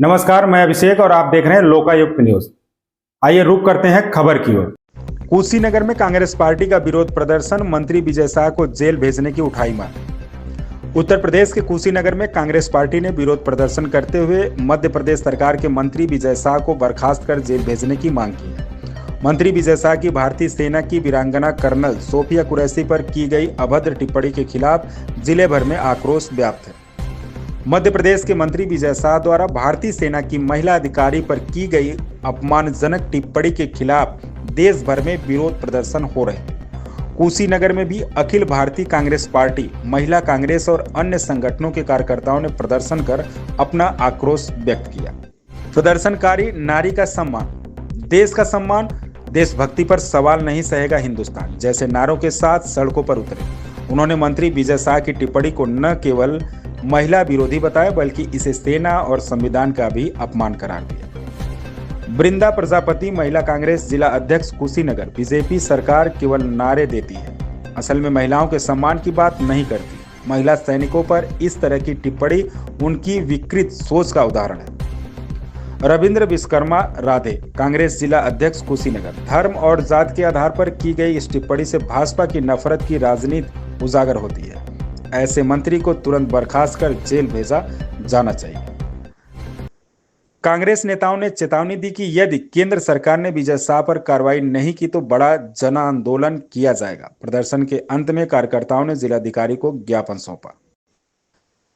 नमस्कार, मैं अभिषेक और आप देख रहे हैं लोकायुक्त न्यूज। आइए रुक करते हैं खबर की ओर। कुशीनगर में कांग्रेस पार्टी का विरोध प्रदर्शन, मंत्री विजय शाह को जेल भेजने की उठाई मांग। उत्तर प्रदेश के कुशीनगर में कांग्रेस पार्टी ने विरोध प्रदर्शन करते हुए मध्य प्रदेश सरकार के मंत्री विजय शाह को बर्खास्त कर जेल भेजने की मांग की है। मंत्री विजय शाह की भारतीय सेना की वीरांगना कर्नल सोफिया कुरैशी पर की गई अभद्र टिप्पणी के खिलाफ जिले भर में आक्रोश व्याप्त है। मध्य प्रदेश के मंत्री विजय शाह द्वारा भारतीय सेना की महिला अधिकारी पर की गई अपमानजनक टिप्पणी के खिलाफ देश भर में विरोध प्रदर्शन हो रहे हैं। कुशीनगर में भी अखिल भारतीय कांग्रेस पार्टी, महिला कांग्रेस और अन्य संगठनों के कार्यकर्ताओं ने प्रदर्शन कर अपना आक्रोश व्यक्त किया। प्रदर्शनकारी नारी का सम्मान, देश का सम्मान, देशभक्ति पर सवाल नहीं सहेगा हिंदुस्तान जैसे नारों के साथ सड़कों पर उतरे। उन्होंने मंत्री विजय शाह की टिप्पणी को न केवल महिला विरोधी बताया बल्कि इसे सेना और संविधान का भी अपमान करार दिया। वृंदा प्रजापति, महिला कांग्रेस जिला अध्यक्ष कुशीनगर, बीजेपी सरकार केवल नारे देती है, असल में महिलाओं के सम्मान की बात नहीं करती। महिला सैनिकों पर इस तरह की टिप्पणी उनकी विकृत सोच का उदाहरण है। रविंद्र विश्वकर्मा राधे, कांग्रेस जिला अध्यक्ष कुशीनगर, धर्म और जात के आधार पर की गई इस टिप्पणी से भाजपा की नफरत की राजनीति उजागर होती है। ऐसे मंत्री को तुरंत बर्खास्त कर जेल भेजा जाना चाहिए। कांग्रेस नेताओं ने चेतावनी दी कि यदि केंद्र सरकार ने विजय शाह पर कार्रवाई नहीं की तो बड़ा जन आंदोलन किया जाएगा। प्रदर्शन के अंत में कार्यकर्ताओं ने जिलाधिकारी को ज्ञापन सौंपा।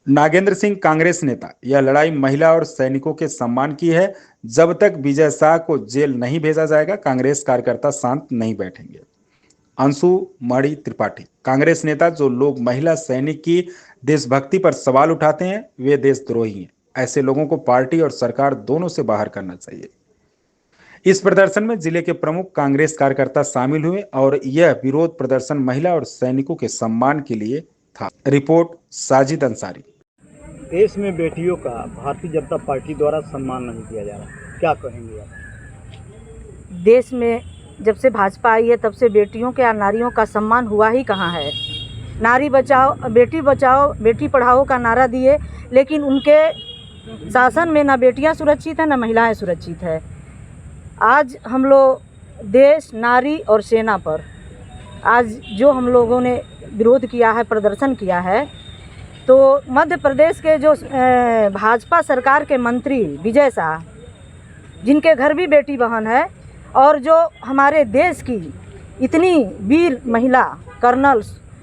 नागेंद्र सिंह, कांग्रेस नेता, यह लड़ाई महिला और सैनिकों के सम्मान की है। जब तक विजय शाह को जेल नहीं भेजा जाएगा, कांग्रेस कार्यकर्ता शांत नहीं बैठेंगे। अंशु मणि त्रिपाठी, कांग्रेस नेता, जो लोग महिला सैनिक की देशभक्ति पर सवाल उठाते हैं वे देशद्रोही हैं। ऐसे लोगों को पार्टी और सरकार दोनों से बाहर करना चाहिए। इस प्रदर्शन में जिले के प्रमुख कांग्रेस कार्यकर्ता शामिल हुए और यह विरोध प्रदर्शन महिला और सैनिकों के सम्मान के लिए था। रिपोर्ट साजिद अंसारी। देश में बेटियों का भारतीय जनता पार्टी द्वारा सम्मान नहीं किया जा रहा, क्या कहेंगे आप? देश में जब से भाजपा आई है तब से बेटियों के और नारियों का सम्मान हुआ ही कहाँ है। नारी बचाओ, बेटी पढ़ाओ का नारा दिए, लेकिन उनके शासन में ना बेटियां सुरक्षित हैं ना महिलाएं सुरक्षित है। आज हम लोग देश, नारी और सेना पर आज जो हम लोगों ने विरोध किया है, प्रदर्शन किया है, तो मध्य प्रदेश के जो भाजपा सरकार के मंत्री विजय शाह, जिनके घर भी बेटी बहन है, और जो हमारे देश की इतनी वीर महिला कर्नल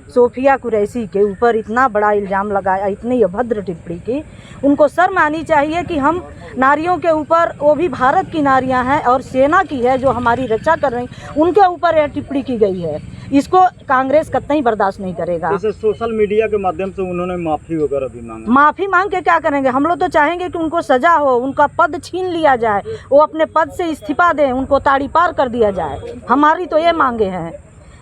सोफिया कुरैशी के ऊपर इतना बड़ा इल्ज़ाम लगाया, इतनी अभद्र टिप्पणी की, उनको शर्म आनी चाहिए कि हम नारियों के ऊपर, वो भी भारत की नारियां हैं और सेना की है जो हमारी रक्षा कर रही, उनके ऊपर यह टिप्पणी की गई है। इसको कांग्रेस कतई बर्दाश्त नहीं करेगा। जैसे सोशल मीडिया के माध्यम से उन्होंने माफ़ी वगैरह भी मांगा। माफ़ी मांग के क्या करेंगे? हम लोग तो चाहेंगे कि उनको सजा हो, उनका पद छीन लिया जाए, वो अपने पद से इस्तीफा दें, उनको ताड़ी पार कर दिया जाए। हमारी तो ये मांगे हैं।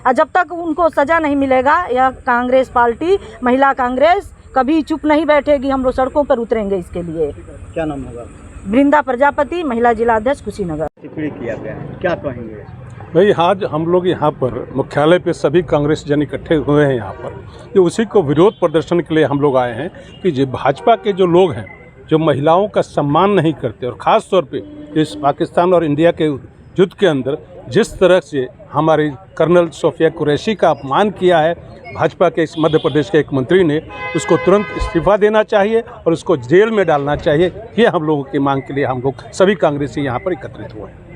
और जब तक उनको सजा नहीं मिलेगा, यह कांग्रेस पार्टी, महिला कांग्रेस कभी चुप नहीं बैठेगी। हम लोग सड़कों पर उतरेंगे इसके लिए। क्या नाम होगा? वृंदा प्रजापति, महिला जिला अध्यक्ष कुशीनगर। टिप्पणी किया गया है, क्या कहेंगे? भाई, आज हम लोग यहाँ पर मुख्यालय पे सभी कांग्रेस जन इकट्ठे हुए हैं यहाँ पर, जो उसी को विरोध प्रदर्शन के लिए हम लोग आए हैं कि जो भाजपा के जो लोग हैं जो महिलाओं का सम्मान नहीं करते, और ख़ास तौर पे इस पाकिस्तान और इंडिया के युद्ध के अंदर जिस तरह से हमारी कर्नल सोफिया कुरैशी का अपमान किया है भाजपा के इस मध्य प्रदेश के एक मंत्री ने, उसको तुरंत इस्तीफा देना चाहिए और उसको जेल में डालना चाहिए। ये हम लोगों की मांग के लिए हम लोग सभी कांग्रेसी यहाँ पर एकत्रित हुए हैं।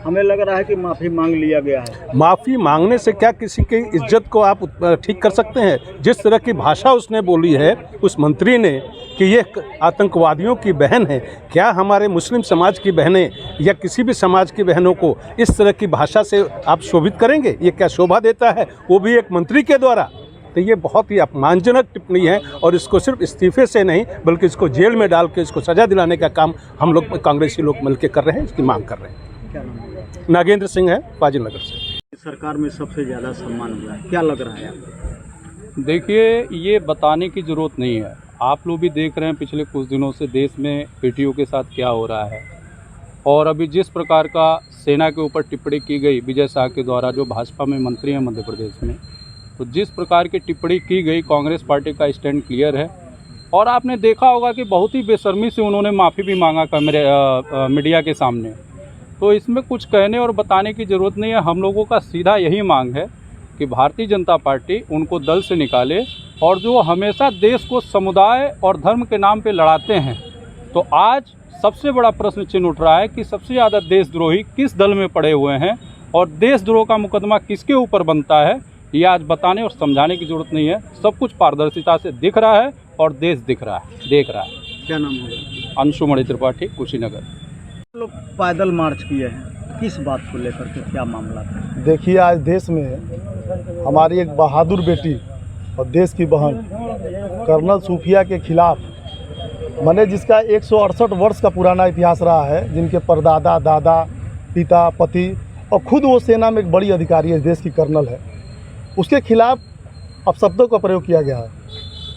हमें लग रहा है कि माफ़ी मांग लिया गया है। माफ़ी मांगने से क्या किसी की इज्जत को आप ठीक कर सकते हैं? जिस तरह की भाषा उसने बोली है उस मंत्री ने कि ये आतंकवादियों की बहन है, क्या हमारे मुस्लिम समाज की बहनें या किसी भी समाज की बहनों को इस तरह की भाषा से आप शोभित करेंगे? ये क्या शोभा देता है, वो भी एक मंत्री के द्वारा? तो ये बहुत ही अपमानजनक टिप्पणी है और इसको सिर्फ इस्तीफे से नहीं बल्कि इसको जेल में डाल के इसको सज़ा दिलाने का काम हम लोग कांग्रेसी लोग मिलकर कर रहे हैं, इसकी मांग कर रहे हैं। नागेंद्र सिंह है, फाजिल नगर से। सरकार में सबसे ज़्यादा सम्मान हुआ है, क्या लग रहा है आपको? देखिए, ये बताने की ज़रूरत नहीं है। आप लोग भी देख रहे हैं पिछले कुछ दिनों से देश में बेटियों के साथ क्या हो रहा है, और अभी जिस प्रकार का सेना के ऊपर टिप्पणी की गई विजय शाह के द्वारा, जो भाजपा में मंत्री हैं मध्य प्रदेश में, तो जिस प्रकार की टिप्पणी की गई, कांग्रेस पार्टी का स्टैंड क्लियर है और आपने देखा होगा कि बहुत ही बेशर्मी से उन्होंने माफ़ी भी मांगा मीडिया के सामने। तो इसमें कुछ कहने और बताने की ज़रूरत नहीं है। हम लोगों का सीधा यही मांग है कि भारतीय जनता पार्टी उनको दल से निकाले, और जो हमेशा देश को समुदाय और धर्म के नाम पे लड़ाते हैं। तो आज सबसे बड़ा प्रश्न चिन्ह उठ रहा है कि सबसे ज़्यादा देशद्रोही किस दल में पड़े हुए हैं और देशद्रोह का मुकदमा किसके ऊपर बनता है, ये आज बताने और समझाने की ज़रूरत नहीं है। सब कुछ पारदर्शिता से दिख रहा है और देश देख रहा है। क्या नाम होगा? अंशुमणि त्रिपाठी, कुशीनगर। लोग पैदल मार्च किए हैं, किस बात को लेकर के, क्या मामला था? देखिए, आज देश में हमारी एक बहादुर बेटी और देश की बहन कर्नल सूफिया के खिलाफ, मैंने जिसका 168 वर्ष का पुराना इतिहास रहा है, जिनके परदादा, दादा, पिता, पति और खुद वो सेना में एक बड़ी अधिकारी है, देश की कर्नल है, उसके खिलाफ अपशब्दों का प्रयोग किया गया है।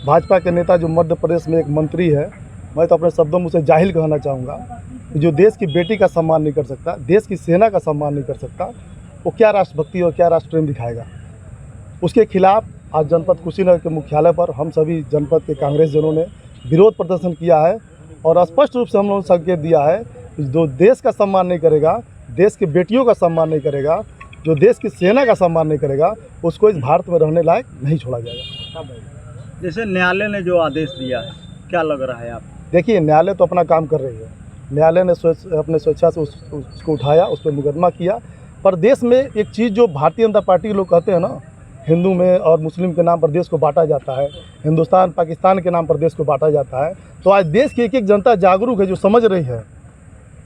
भाजपा के नेता जो मध्य प्रदेश में एक मंत्री है, मैं तो अपने शब्दों में उसे जाहिल कहना चाहूँगा, कि जो देश की बेटी का सम्मान नहीं कर सकता, देश की सेना का सम्मान नहीं कर सकता, वो क्या राष्ट्रभक्ति और क्या राष्ट्र प्रेम दिखाएगा। उसके खिलाफ आज जनपद कुशीनगर के मुख्यालय पर हम सभी जनपद के कांग्रेस जनों ने विरोध प्रदर्शन किया है और स्पष्ट रूप से हम लोगों ने संकेत दिया है कि जो देश का सम्मान नहीं करेगा, देश की बेटियों का सम्मान नहीं करेगा, जो देश की सेना का सम्मान नहीं करेगा, उसको इस भारत में रहने लायक नहीं छोड़ा जाएगा। जैसे न्यायालय ने जो आदेश दिया है, क्या लग रहा है आप? देखिए, न्यायालय तो अपना काम कर रही है। न्यायालय ने अपने स्वेच्छा से उसको उठाया, उस पर मुकदमा किया। पर देश में एक चीज़ जो भारतीय जनता पार्टी के लोग कहते हैं ना, हिंदू में और मुस्लिम के नाम पर देश को बांटा जाता है, हिंदुस्तान पाकिस्तान के नाम पर देश को बांटा जाता है। तो आज देश की एक एक जनता जागरूक है, जो समझ रही है,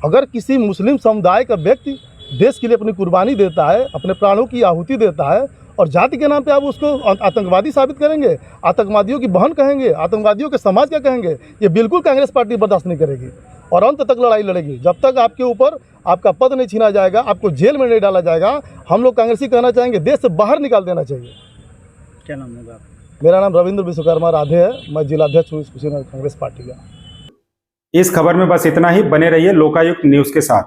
अगर किसी मुस्लिम समुदाय का व्यक्ति देश के लिए अपनी कुर्बानी देता है, अपने प्राणों की आहुति देता है, और जाति के नाम पे आप उसको आतंकवादी साबित करेंगे, आतंकवादियों की बहन कहेंगे, आतंकवादियों के समाज क्या कहेंगे, ये बिल्कुल कांग्रेस पार्टी बर्दाश्त नहीं करेगी और अंत तक लड़ाई लड़ेगी। जब तक आपके ऊपर आपका पद नहीं छीना जाएगा, आपको जेल में नहीं डाला जाएगा, हम लोग कांग्रेसी कहना चाहेंगे देश से बाहर निकाल देना चाहिए। क्या नाम होगा? मेरा नाम रविंद्र विश्वकर्मा राधे है, मैं जिलाध्यक्ष हूँ कुशीनगर कांग्रेस पार्टी का। इस खबर में बस इतना ही। बने रहिए लोकायुक्त न्यूज़ के साथ।